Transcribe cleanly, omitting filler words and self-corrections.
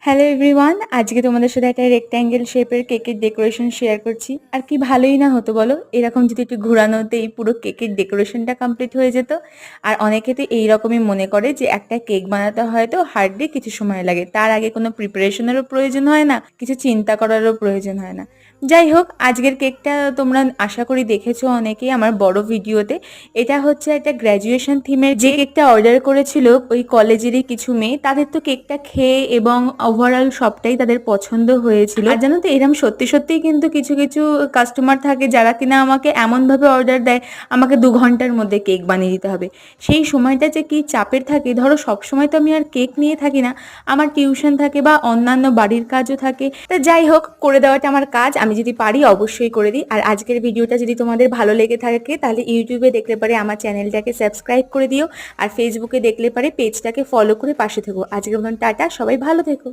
Hello everyone, আজকে তোমাদের সাথে একটা রেক্ট্যাঙ্গেল শেপের কেকের ডেকোরেশন শেয়ার করছি। আর কি ভালোই না হতো বলো, এরকম যদি একটু ঘোরানোতেই পুরো কেকের ডেকোরেশনটা কমপ্লিট হয়ে যেত। আর অনেকে তো এইরকমই মনে করে যে একটা কেক বানাতে হয়তো হার্ডলি কিছু সময় লাগে, তার আগে কোনো প্রিপারেশনেরও প্রয়োজন হয় না, কিছু চিন্তা করারও প্রয়োজন হয় না। যাই হোক, আজকের কেকটা তোমরা আশা করি দেখেছো অনেকেই আমার বড় ভিডিওতে। এটা হচ্ছে একটা গ্র্যাজুয়েশন থিমের যে কেকটা অর্ডার করেছিল ওই কলেজেরই কিছু মেয়ে, তাদের তো কেকটা খেয়ে এবং ওভারঅল সবটাই তাদের পছন্দ হয়েছিল। আর জানো তো, এরকম সত্যি সত্যিই কিন্তু কিছু কিছু কাস্টমার থাকে যারা কিনা আমাকে এমনভাবে অর্ডার দেয় আমাকে 2 ঘন্টার মধ্যে কেক বানিয়ে দিতে হবে। সেই সময়টা যে কি চাপের থাকে, ধরো সবসময় তো আমি আর কেক নিয়ে থাকি না, আমার টিউশন থাকে বা অন্যান্য বাড়ির কাজও থাকে। তা যাই হোক, করে দেওয়াটা আমার কাজ, আমি যদি পারি অবশ্যই করে দিই। আর আজকের ভিডিওটা যদি তোমাদের ভালো লেগে থাকে তাহলে ইউটিউবে দেখলে পারে আমার চ্যানেলটাকে সাবস্ক্রাইব করে দিও, আর ফেসবুকে দেখলে পারে পেজটাকে ফলো করে পাশে থেকো। আজকের মতন টাটা, সবাই ভালো থেকো।